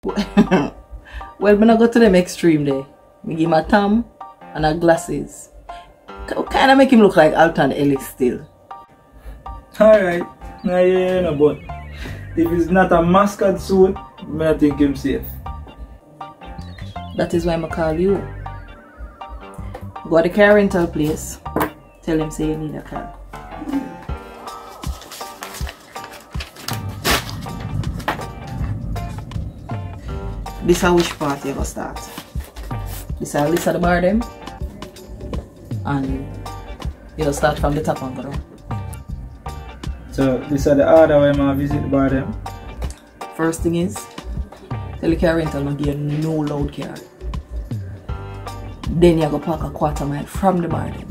Well, when I go to them extreme day, I give him a thumb and a glasses. Kind of make him look like Alton Ellis still. Alright, no, but if it's not a mascot suit, I think him safe. That is why I call you. Go to the car rental place. Tell him say you need a car. This is which part you go start. This is a list of the bar them. And you start from the top and go down. So this is the order where I visit the bar them. First thing is, tell the car rental not give you no loud car. Then you go park a quarter mile from the bar then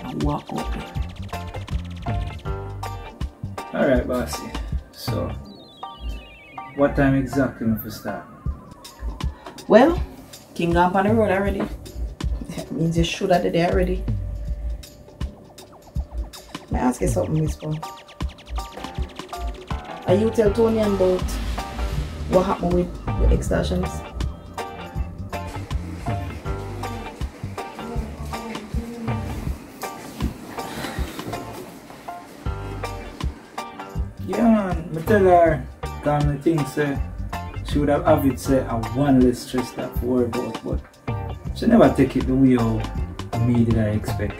and walk out there. Alright, bossy. So what time exactly we start? Well, King gone on the road already. That means you should have there already. May I ask you something, Miss Paul? Are you tell Tony about what happened with Xpressionz? Yeah man, I tell her that I think she would have it say a one less stress that to worry about, but she never take it the way how me did I expect.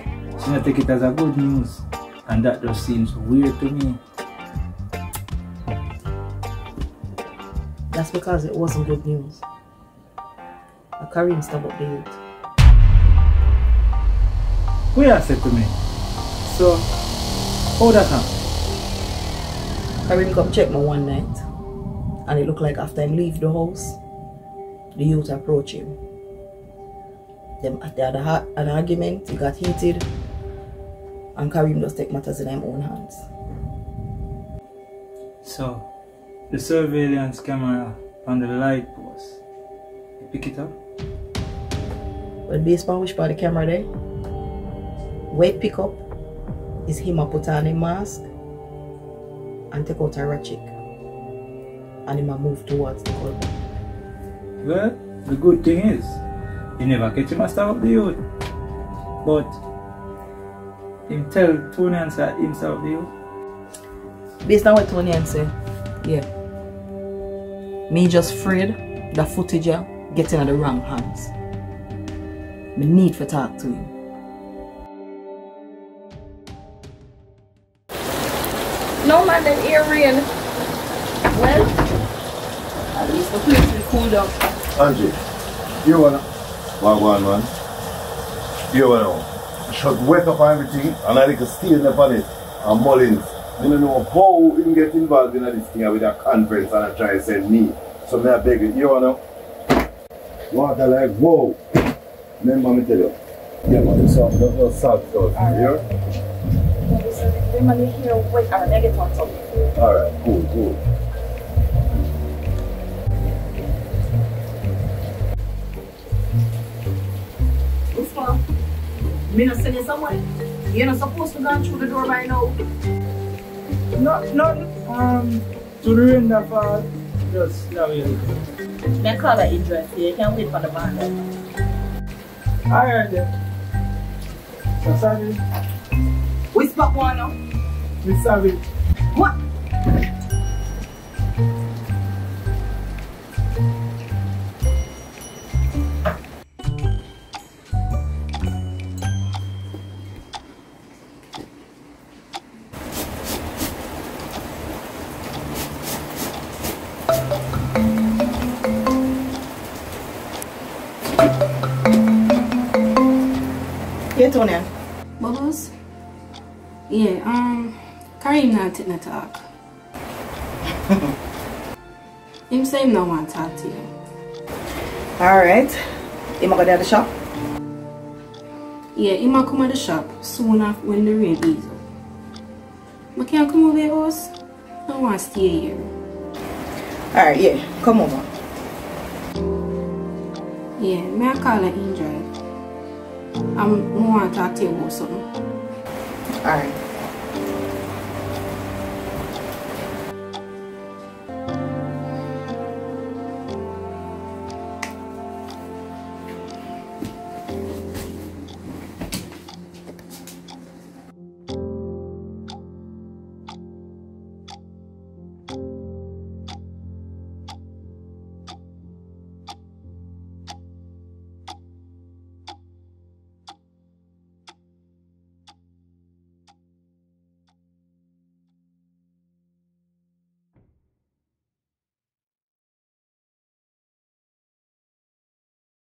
She never take it as a good news, and that just seems weird to me. That's because it wasn't good news. Karim stopped up the youth. What you said to me? So, how that happen? Karim come check me one night, and it looked like after him leave the house, the youth approach him. They had an argument, he got heated, and Karim just take matters in his own hands. So, the surveillance camera on the light post, you pick it up? But based on which part of the camera there, where it pick up is him a put on a mask and take out a ratchet and him a move towards the culprit. Well, the good thing is, you never catch him a stab up the youth. But, him tell Tony and say him stab up the youth. Based on what Tony and say, yeah. Me just afraid the footage getting in the wrong hands. Me need to talk to him. No man, then air rain. Well, at least the place will cool down. Angie, you wanna? Wagwan man. You wanna? I should wake up on everything and I like to steal upon it. And Mullins, I don't know how you can get involved in this thing with a conference and I try to send me. So I beg you, you wanna? Water like whoa. Remember me tell you. Yeah man, so don't salt out. Here? The money here, wait, I'm gonna get one something. Alright, cool. This one, me not send you somewhere. You're not supposed to go through the door right now. No, to the rain that fall, just now you. They call it interest, you can't wait for the van. Alright then. So sorry. Whisper one now. Miss Savage. What? Yeah, Tony. Bubbles? Yeah, Karim Nah Tek Nuh Talk. Him say him no want to talk to you. Alright. You go to the shop? Yeah, he might come at the shop soon after when the rain ease up. But can't come over your house? I want to stay here. Alright, yeah. Come over. Yeah, may I call an in drive? I want to talk to you about something. Alright.